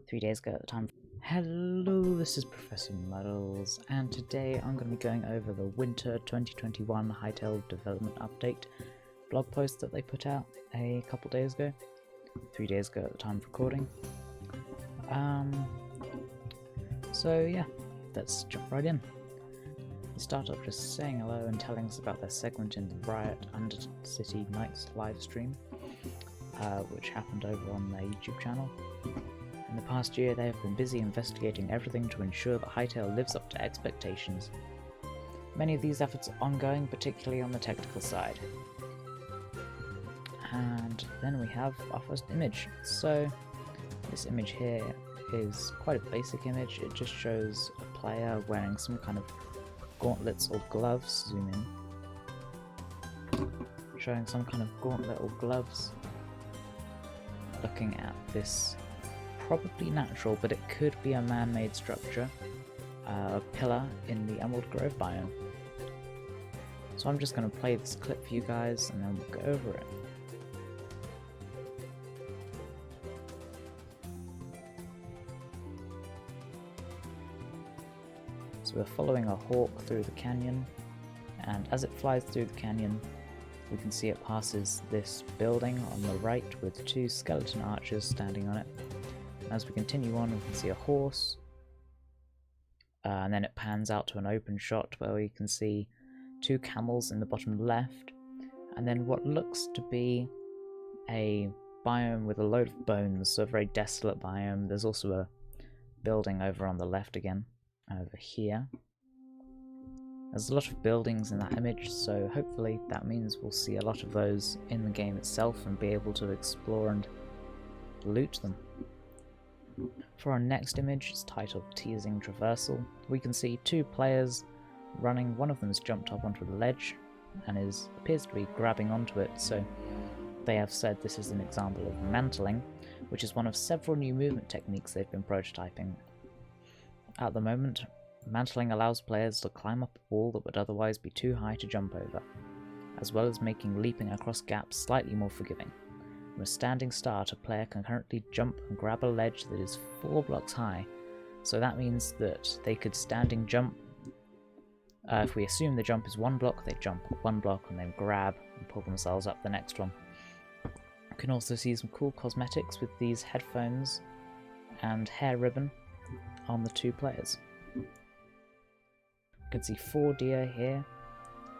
3 days ago at the time. Hello, this is Professor Muddles, and today I'm going to be going over the Winter 2021 Hytale Development Update blog post that they put out a couple days ago. 3 days ago at the time of recording. So yeah, let's jump right in. They start off just saying hello and telling us about their segment in the Riot Undercity Nights livestream, which happened over on their YouTube channel. In the past year, they have been busy investigating everything to ensure that Hytale lives up to expectations. Many of these efforts are ongoing, particularly on the technical side. And then we have our first image. So this image here is quite a basic image. It just shows a player wearing some kind of gauntlets or gloves. Zoom in. Showing some kind of gauntlet or gloves. Looking at this probably natural, but it could be a man-made structure, a pillar in the Emerald Grove biome. So I'm just going to play this clip for you guys and then we'll go over it. So we're following a hawk through the canyon, and as it flies through the canyon, we can see it passes this building on the right with two skeleton archers standing on it. As we continue on, we can see a horse, and then it pans out to an open shot where we can see two camels in the bottom left, and then what looks to be a biome with a load of bones, so a very desolate biome. There's also a building over on the left again, over here. There's a lot of buildings in that image, so hopefully that means we'll see a lot of those in the game itself and be able to explore and loot them. For our next image, it's titled Teasing Traversal, we can see two players running. One of them has jumped up onto the ledge and appears to be grabbing onto it, so they have said this is an example of mantling, which is one of several new movement techniques they've been prototyping. At the moment, mantling allows players to climb up a wall that would otherwise be too high to jump over, as well as making leaping across gaps slightly more forgiving. From a standing start, a player can currently jump and grab a ledge that is 4 blocks high, so that means that they could standing jump. If we assume the jump is 1 block, they jump 1 block and then grab and pull themselves up the next one. You can also see some cool cosmetics with these headphones and hair ribbon on the two players. You can see 4 deer here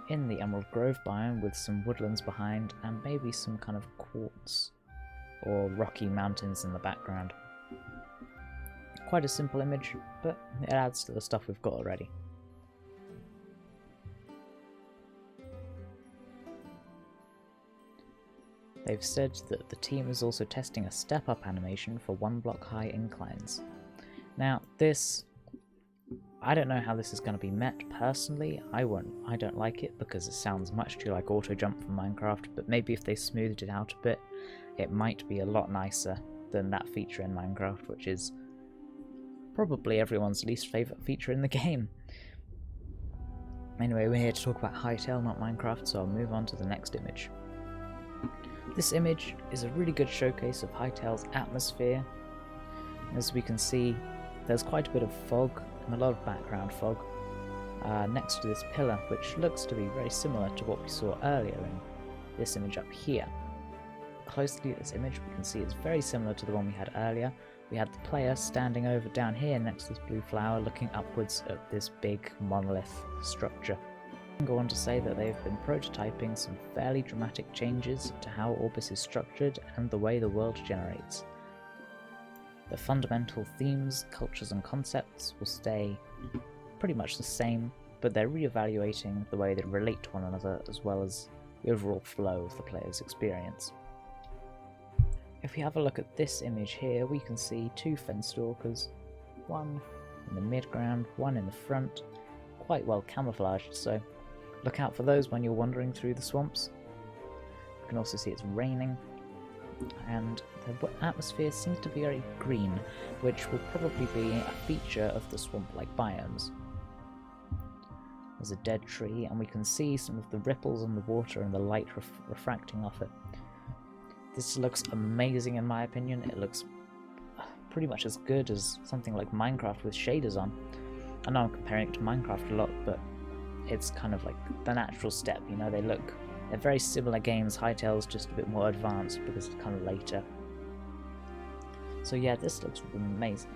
in the Emerald Grove biome with some woodlands behind and maybe some kind of quartz or rocky mountains in the background. Quite a simple image, but it adds to the stuff we've got already. They've said that the team is also testing a step-up animation for 1 block high inclines. Now this, I don't know how this is going to be met personally. I don't like it because it sounds much too like auto jump from Minecraft, but maybe if they smoothed it out a bit, it might be a lot nicer than that feature in Minecraft, which is probably everyone's least favourite feature in the game. Anyway, we're here to talk about Hytale, not Minecraft, so I'll move on to the next image. This image is a really good showcase of Hytale's atmosphere. As we can see, there's quite a bit of fog and a lot of background fog next to this pillar, which looks to be very similar to what we saw earlier in this image up here. Closely at this image, we can see it's very similar to the one we had earlier. We had the player standing over down here next to this blue flower, looking upwards at this big monolith structure. I can go on to say that they've been prototyping some fairly dramatic changes to how Orbis is structured and the way the world generates. The fundamental themes, cultures and concepts will stay pretty much the same, but they're re-evaluating the way they relate to one another as well as the overall flow of the player's experience. If we have a look at this image here, we can see 2 Fenstalkers, one in the mid-ground, one in the front, quite well camouflaged, so look out for those when you're wandering through the swamps. You can also see it's raining, and the atmosphere seems to be very green, which will probably be a feature of the swamp-like biomes. There's a dead tree, and we can see some of the ripples on the water and the light refracting off it. This looks amazing in my opinion. It looks pretty much as good as something like Minecraft with shaders on. I know I'm comparing it to Minecraft a lot, but it's kind of like the natural step, you know, they're very similar games. Hytale's just a bit more advanced because it's kind of later. So yeah, this looks amazing.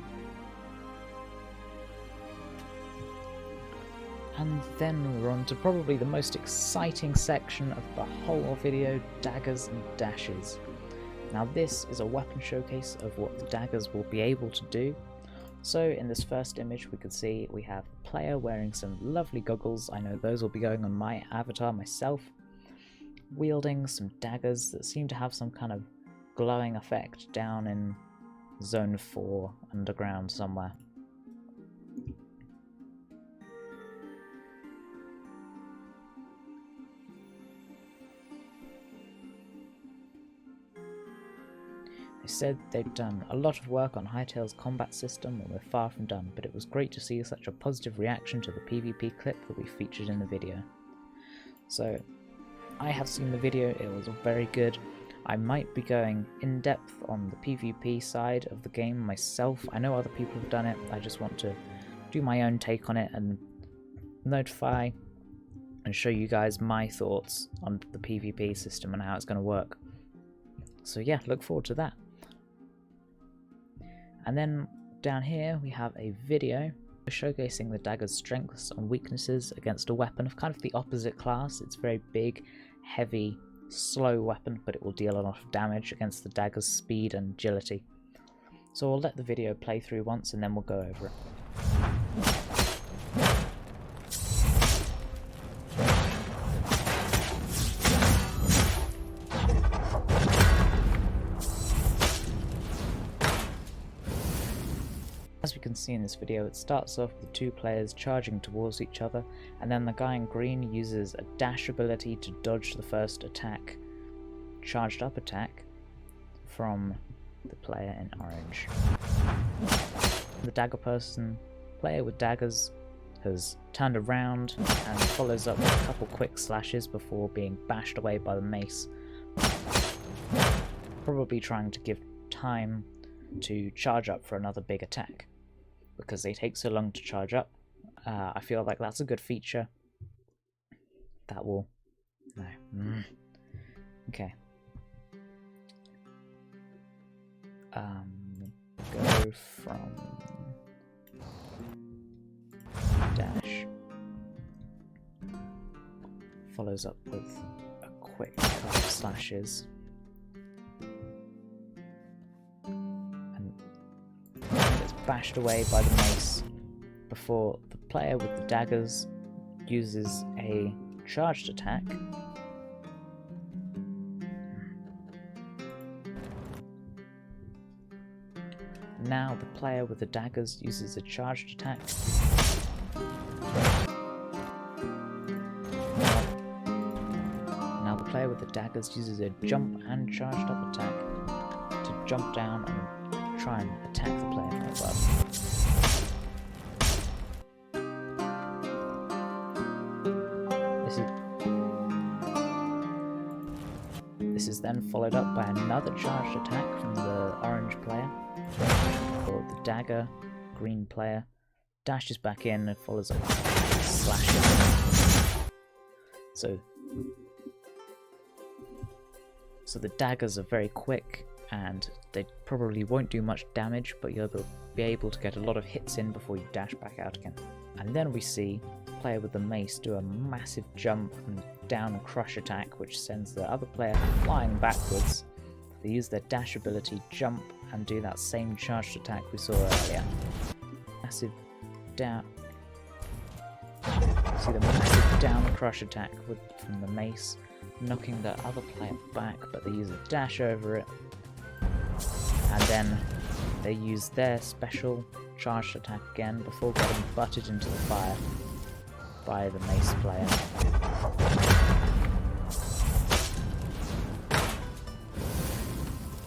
And then we're on to probably the most exciting section of the whole video, daggers and dashes. Now this is a weapon showcase of what the daggers will be able to do. So in this first image we could see we have a player wearing some lovely goggles. I know those will be going on my avatar myself, wielding some daggers that seem to have some kind of glowing effect down in Zone 4 underground somewhere. They said they'd done a lot of work on Hytale's combat system and we're far from done, but it was great to see such a positive reaction to the PvP clip that we featured in the video. So, I have seen the video, it was very good. I might be going in depth on the PvP side of the game myself. I know other people have done it, I just want to do my own take on it and notify and show you guys my thoughts on the PvP system and how it's going to work. So yeah, look forward to that. And then down here we have a video showcasing the dagger's strengths and weaknesses against a weapon of kind of the opposite class. It's a very big, heavy, slow weapon, but it will deal a lot of damage against the dagger's speed and agility. So we'll let the video play through once and then we'll go over it. As we can see in this video, it starts off with two players charging towards each other, and then the guy in green uses a dash ability to dodge the first attack, charged up attack, from the player in orange. The dagger person, player with daggers, has turned around and follows up with a couple quick slashes before being bashed away by the mace, probably trying to give time to charge up for another big attack, because they take so long to charge up. I feel like that's a good feature. That will... no. Okay. Go from... dash. Follows up with a quick couple of slashes. Bashed away by the mace before the player with the daggers uses a charged attack. Now the player with the daggers uses a charged attack. Now the player with the daggers uses a jump and charged up attack to jump down and try and attack the player from above. This is then followed up by another charged attack from the orange player. Or the dagger green player dashes back in and follows up with slashes. So the daggers are very quick, and they probably won't do much damage, but you'll be able to get a lot of hits in before you dash back out again. And then we see the player with the mace do a massive jump and down and crush attack, which sends the other player flying backwards. They use their dash ability, jump, and do that same charged attack we saw earlier. Massive down... see the massive down and crush attack from the mace, knocking the other player back, but they use a dash over it. And then they use their special charged attack again before getting butted into the fire by the mace player.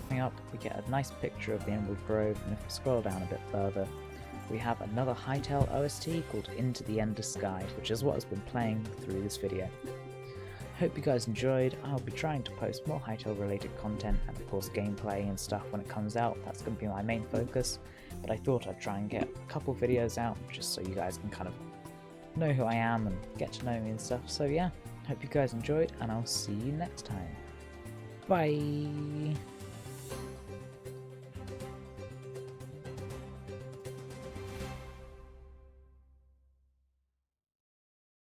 Coming up, we get a nice picture of the Emerald Grove, and if we scroll down a bit further, we have another Hytale OST called Into the Ender Sky, which is what has been playing through this video. hope you guys enjoyed. I'll be trying to post more Hytale related content and of course gameplay and stuff when it comes out. That's going to be my main focus, but I thought I'd try and get a couple videos out just so you guys can kind of know who I am and get to know me and stuff. So yeah, hope you guys enjoyed and I'll see you next time. Bye!